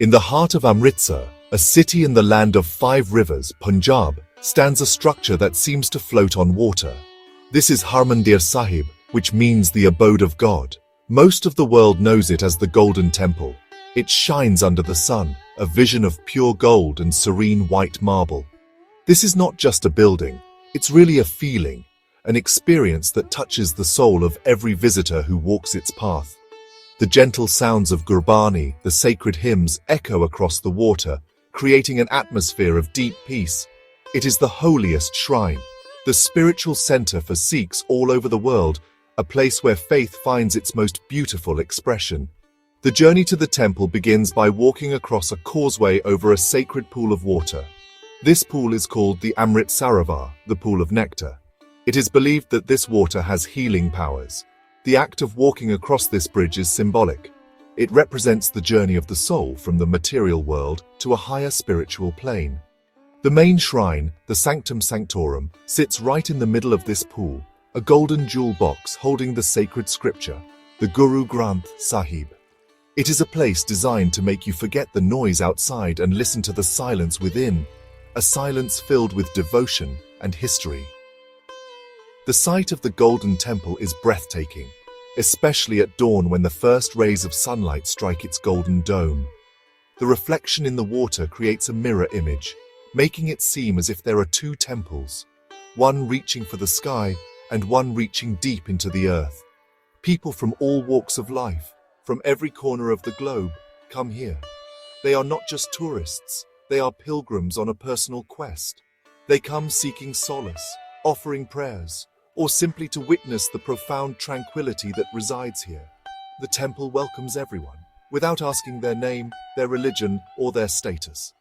In the heart of Amritsar, a city in the land of 5 rivers, Punjab, stands a structure that seems to float on water. This is Harmandir Sahib, which means the abode of God. Most of the world knows it as the Golden Temple. It shines under the sun, a vision of pure gold and serene white marble. This is not just a building, it's really a feeling, an experience that touches the soul of every visitor who walks its path. The gentle sounds of Gurbani, the sacred hymns, echo across the water, creating an atmosphere of deep peace. It is the holiest shrine, the spiritual center for Sikhs all over the world, a place where faith finds its most beautiful expression. The journey to the temple begins by walking across a causeway over a sacred pool of water. This pool is called the Amritsar, the pool of nectar. It is believed that this water has healing powers. The act of walking across this bridge is symbolic. It represents the journey of the soul from the material world to a higher spiritual plane. The main shrine, the Sanctum Sanctorum, sits right in the middle of this pool, a golden jewel box holding the sacred scripture, the Guru Granth Sahib. It is a place designed to make you forget the noise outside and listen to the silence within, a silence filled with devotion and history. The sight of the Golden Temple is breathtaking, especially at dawn when the first rays of sunlight strike its golden dome. The reflection in the water creates a mirror image, making it seem as if there are 2 temples, one reaching for the sky and one reaching deep into the earth. People from all walks of life, from every corner of the globe, come here. They are not just tourists, they are pilgrims on a personal quest. They come seeking solace, offering prayers, or simply to witness the profound tranquility that resides here. The temple welcomes everyone, without asking their name, their religion, or their status.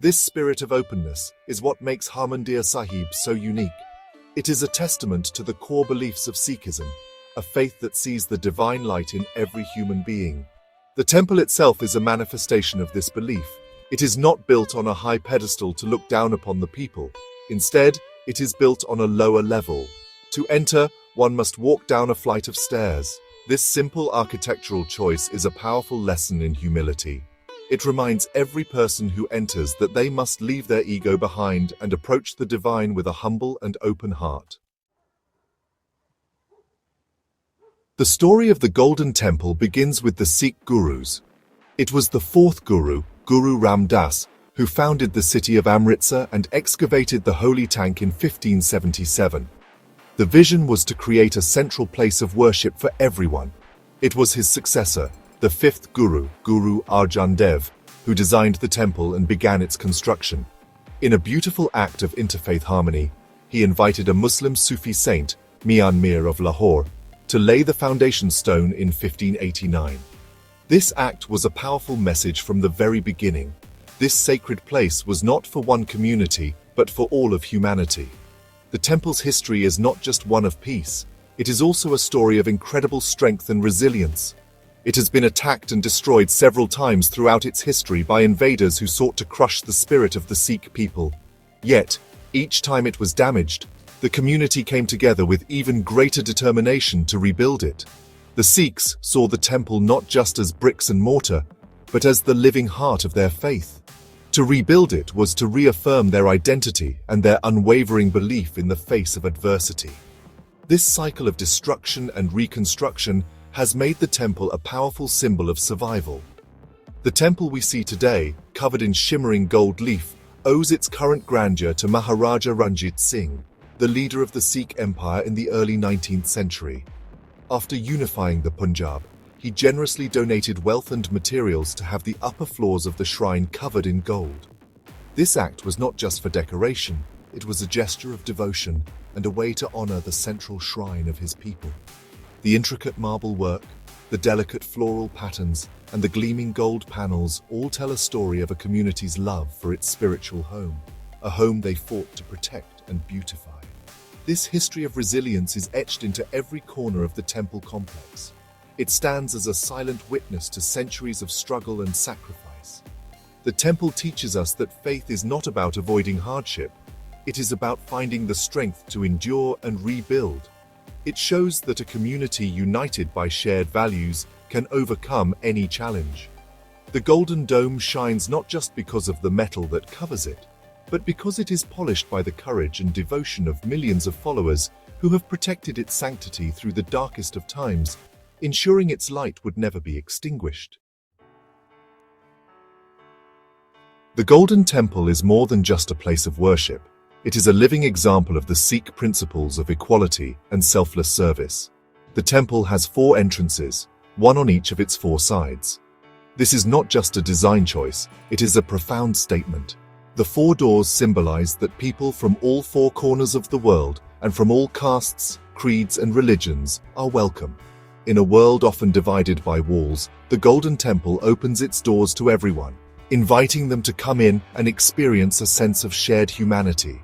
This spirit of openness is what makes Harmandir Sahib so unique. It is a testament to the core beliefs of Sikhism, a faith that sees the divine light in every human being. The temple itself is a manifestation of this belief. It is not built on a high pedestal to look down upon the people. Instead, it is built on a lower level. To enter, one must walk down a flight of stairs. This simple architectural choice is a powerful lesson in humility. It reminds every person who enters that they must leave their ego behind and approach the divine with a humble and open heart. The story of the Golden Temple begins with the Sikh Gurus. It was the 4th Guru, Guru Ram Das, who founded the city of Amritsar and excavated the holy tank in 1577. The vision was to create a central place of worship for everyone. It was his successor, the 5th Guru, Guru Arjan Dev, who designed the temple and began its construction. In a beautiful act of interfaith harmony, he invited a Muslim Sufi saint, Mian Mir of Lahore, to lay the foundation stone in 1589. This act was a powerful message from the very beginning. This sacred place was not for one community, but for all of humanity. The temple's history is not just one of peace, it is also a story of incredible strength and resilience. It has been attacked and destroyed several times throughout its history by invaders who sought to crush the spirit of the Sikh people. Yet, each time it was damaged, the community came together with even greater determination to rebuild it. The Sikhs saw the temple not just as bricks and mortar, but as the living heart of their faith. To rebuild it was to reaffirm their identity and their unwavering belief in the face of adversity. This cycle of destruction and reconstruction has made the temple a powerful symbol of survival. The temple we see today, covered in shimmering gold leaf, owes its current grandeur to Maharaja Ranjit Singh, the leader of the Sikh Empire in the early 19th century. After unifying the Punjab, he generously donated wealth and materials to have the upper floors of the shrine covered in gold. This act was not just for decoration, it was a gesture of devotion and a way to honor the central shrine of his people. The intricate marble work, the delicate floral patterns, and the gleaming gold panels all tell a story of a community's love for its spiritual home, a home they fought to protect and beautify. This history of resilience is etched into every corner of the temple complex. It stands as a silent witness to centuries of struggle and sacrifice. The temple teaches us that faith is not about avoiding hardship. It is about finding the strength to endure and rebuild. It shows that a community united by shared values can overcome any challenge. The golden dome shines not just because of the metal that covers it, but because it is polished by the courage and devotion of millions of followers who have protected its sanctity through the darkest of times, ensuring its light would never be extinguished. The Golden Temple is more than just a place of worship. It is a living example of the Sikh principles of equality and selfless service. The temple has 4 entrances, one on each of its 4 sides. This is not just a design choice, it is a profound statement. The 4 doors symbolize that people from all 4 corners of the world and from all castes, creeds, and religions are welcome. In a world often divided by walls, the Golden Temple opens its doors to everyone, inviting them to come in and experience a sense of shared humanity.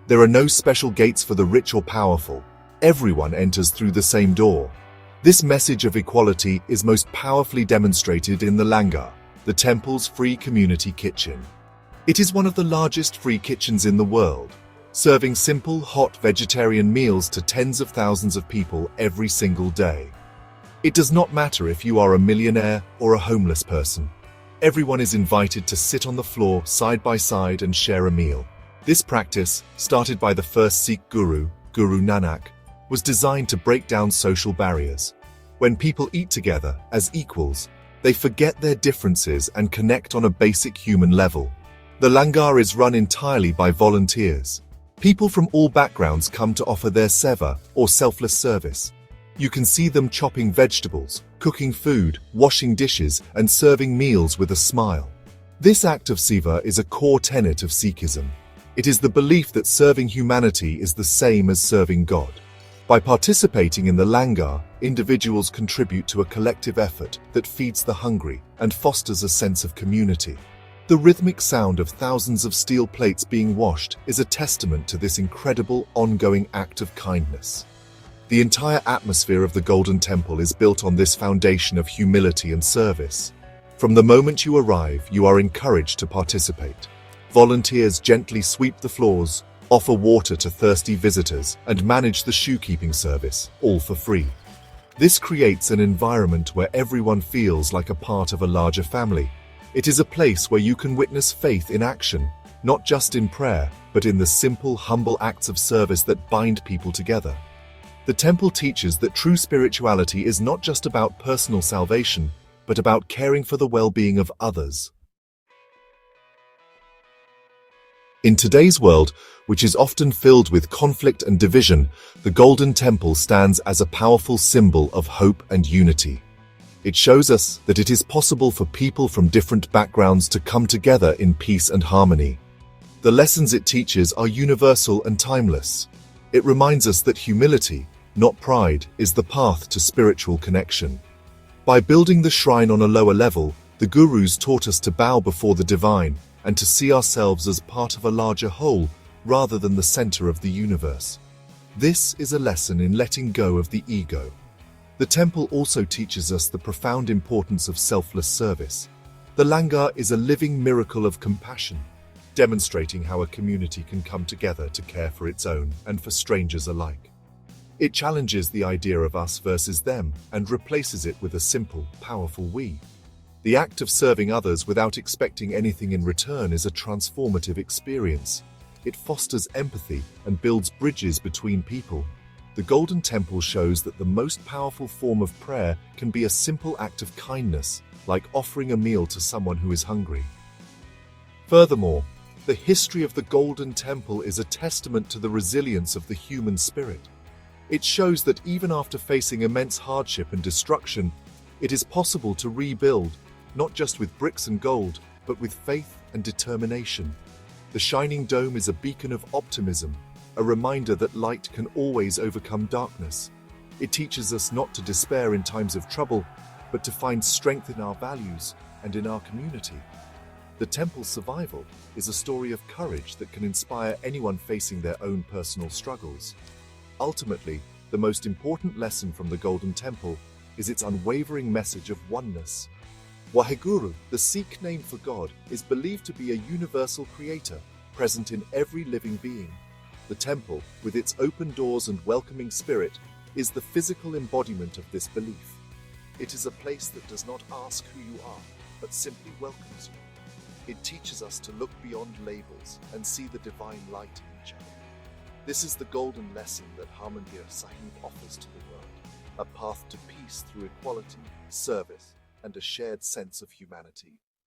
There are no special gates for the rich or powerful. Everyone enters through the same door. This message of equality is most powerfully demonstrated in the langar, the temple's free community kitchen. It is one of the largest free kitchens in the world, serving simple, hot vegetarian meals to tens of thousands of people every single day. It does not matter if you are a millionaire or a homeless person. Everyone is invited to sit on the floor side by side and share a meal. This practice, started by the first Sikh guru, Guru Nanak, was designed to break down social barriers. When people eat together as equals, they forget their differences and connect on a basic human level. The langar is run entirely by volunteers. People from all backgrounds come to offer their seva, or selfless service. You can see them chopping vegetables, cooking food, washing dishes, and serving meals with a smile. This act of seva is a core tenet of Sikhism. It is the belief that serving humanity is the same as serving God. By participating in the langar, individuals contribute to a collective effort that feeds the hungry and fosters a sense of community. The rhythmic sound of thousands of steel plates being washed is a testament to this incredible, ongoing act of kindness. The entire atmosphere of the Golden Temple is built on this foundation of humility and service. From the moment you arrive, you are encouraged to participate. Volunteers gently sweep the floors, offer water to thirsty visitors, and manage the shoekeeping service, all for free. This creates an environment where everyone feels like a part of a larger family. It is a place where you can witness faith in action, not just in prayer, but in the simple, humble acts of service that bind people together. The temple teaches that true spirituality is not just about personal salvation, but about caring for the well-being of others. In today's world, which is often filled with conflict and division, the Golden Temple stands as a powerful symbol of hope and unity. It shows us that it is possible for people from different backgrounds to come together in peace and harmony. The lessons it teaches are universal and timeless. It reminds us that humility, not pride, is the path to spiritual connection. By building the shrine on a lower level, the gurus taught us to bow before the divine and to see ourselves as part of a larger whole rather than the center of the universe. This is a lesson in letting go of the ego. The temple also teaches us the profound importance of selfless service. The langar is a living miracle of compassion, demonstrating how a community can come together to care for its own and for strangers alike. It challenges the idea of us versus them and replaces it with a simple, powerful we. The act of serving others without expecting anything in return is a transformative experience. It fosters empathy and builds bridges between people. The Golden Temple shows that the most powerful form of prayer can be a simple act of kindness, like offering a meal to someone who is hungry. Furthermore, the history of the Golden Temple is a testament to the resilience of the human spirit. It shows that even after facing immense hardship and destruction, it is possible to rebuild, not just with bricks and gold, but with faith and determination. The shining dome is a beacon of optimism, a reminder that light can always overcome darkness. It teaches us not to despair in times of trouble, but to find strength in our values and in our community. The temple's survival is a story of courage that can inspire anyone facing their own personal struggles. Ultimately, the most important lesson from the Golden Temple is its unwavering message of oneness. Waheguru, the Sikh name for God, is believed to be a universal creator, present in every living being. The temple, with its open doors and welcoming spirit, is the physical embodiment of this belief. It is a place that does not ask who you are, but simply welcomes you. It teaches us to look beyond labels and see the divine light in each other. This is the golden lesson that Harmandir Sahib offers to the world, a path to peace through equality, service, and a shared sense of humanity.